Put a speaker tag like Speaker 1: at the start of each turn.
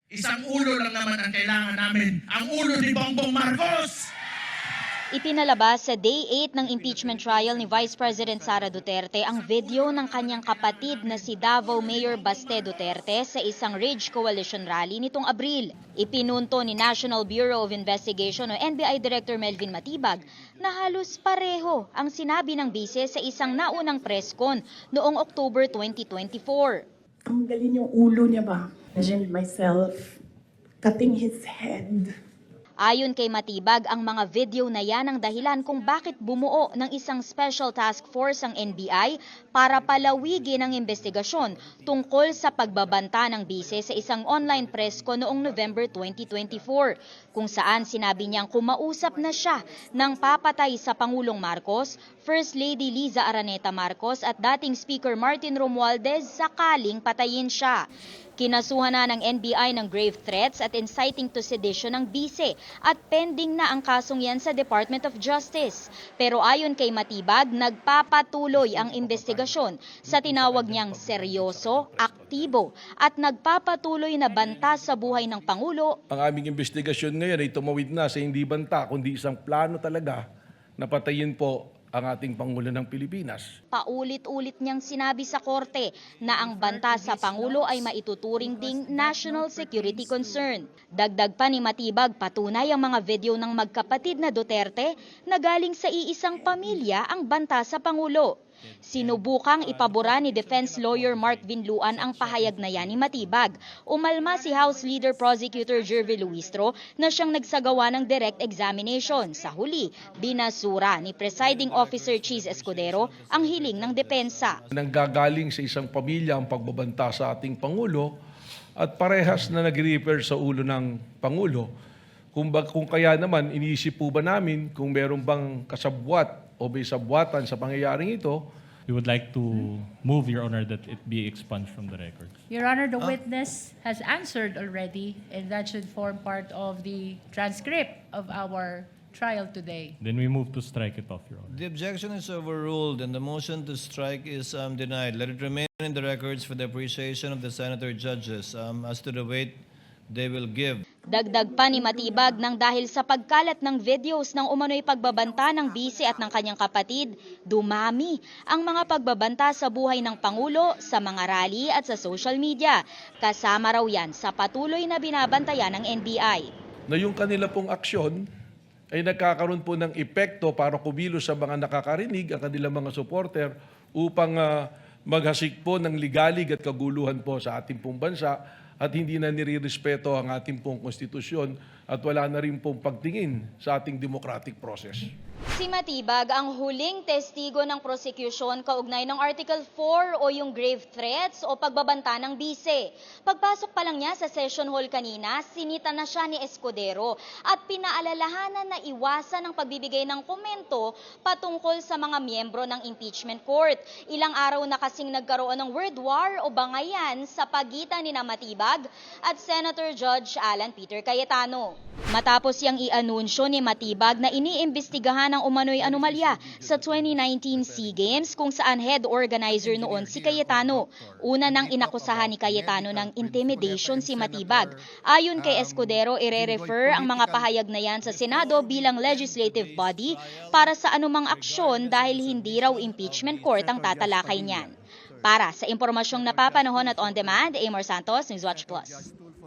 Speaker 1: Isang ulo lang naman ang kailangan namin, ang ulo ni Bongbong Marcos!
Speaker 2: Ipinalabas sa Day 8 ng impeachment trial ni Vice President Sara Duterte ang video ng kanyang kapatid na si Davao Mayor Baste Duterte sa isang Ridge Coalition rally nitong Abril. Ipinunto ni National Bureau of Investigation o NBI Director Melvin Matibag na halos pareho ang sinabi ng bise sa isang naunang press con noong October 2024.
Speaker 3: Ang galing yung ulo niya ba? Imagine myself cutting his head.
Speaker 2: Ayon kay Matibag, ang mga video na yan ang dahilan kung bakit bumuo ng isang special task force ang NBI para palawigin ang investigasyon tungkol sa pagbabanta ng bise sa isang online press ko noong November 2024, kung saan sinabi niyang kumausap na siya ng papatay sa Pangulong Marcos, First Lady Liza Araneta Marcos at dating Speaker Martin Romualdez sakaling patayin siya. Kinasuhan na ng NBI ng grave threats at inciting to sedition ng bise at pending na ang kasong yan sa Department of Justice. Pero ayon kay Matibag, nagpapatuloy ang investigasyon sa tinawag niyang seryoso, aktibo at nagpapatuloy na banta sa buhay ng Pangulo.
Speaker 4: Ang aming investigasyon ngayon ay tumawid na sa hindi banta kundi isang plano talaga na patayin po ang ating Pangulo ng Pilipinas.
Speaker 2: Paulit-ulit niyang sinabi sa korte na ang banta sa Pangulo ay maituturing ding national security concern. Dagdag pa ni Matibag, patunay ang mga video ng magkapatid na Duterte na galing sa iisang pamilya ang banta sa Pangulo. Sinubukang ipabura ni defense lawyer Mark Vinluan ang pahayag na yan ni Matibag. Umalma si House Leader Prosecutor Jervy Luistro na siyang nagsagawa ng direct examination. Sa huli, binasura ni Presiding Officer Cheese Escudero ang hiling ng depensa.
Speaker 4: Nanggagaling sa isang pamilya ang pagbabanta sa ating Pangulo at parehas na nag-refer sa ulo ng Pangulo. Kung kaya naman, iniisip po ba namin kung meron bang kasabwat o may sabwatan sa pangyayaring ito?
Speaker 5: We would like to move, Your Honor, that it be expunged from the records.
Speaker 6: Your Honor, the witness has answered already, and that should form part of the transcript of our trial today.
Speaker 5: Then we move to strike it off, Your Honor.
Speaker 7: The objection is overruled and the motion to strike is denied. Let it remain in the records for the appreciation of the senator judges as to the weight they will give.
Speaker 2: Dagdag pa ni Matibag nang dahil sa pagkalat ng videos ng umano'y pagbabanta ng bise at ng kanyang kapatid, dumami ang mga pagbabanta sa buhay ng Pangulo sa mga rally at sa social media. Kasama raw yan sa patuloy na binabantayan ng NBI.
Speaker 4: Na yung kanila pong aksyon ay nagkakaroon po ng epekto para kumilos sa mga nakakarinig, ang kanilang mga supporter, upang maghasik po ng ligalig at kaguluhan po sa ating pong bansa at hindi na nirirespeto ang ating pong konstitusyon at wala na rin pong pagtingin sa ating democratic process.
Speaker 2: Si Matibag ang huling testigo ng prosecution kaugnay ng Article 4 o yung grave threats o pagbabanta ng bise. Pagpasok pa lang niya sa session hall kanina, sinita na siya ni Escudero at pinaalalahanan na iwasan ang pagbibigay ng komento patungkol sa mga miyembro ng impeachment court. Ilang araw na kasing nagkaroon ng word war o bangayan sa pagitan ni Matibag at Senator Judge Alan Peter Cayetano. Matapos yang i-anunsyo ni Matibag na iniimbestigahan ang umano'y anomalya sa 2019 SEA Games kung saan head organizer noon si Cayetano. Una nang inakusahan ni Cayetano ng intimidation si Matibag. Ayon kay Escudero, ire-refer ang mga pahayag na yan sa Senado bilang legislative body para sa anumang aksyon dahil hindi raw impeachment court ang tatalakay niyan. Para sa impormasyong napapanahon at on demand, Amor Santos, Newswatch Plus.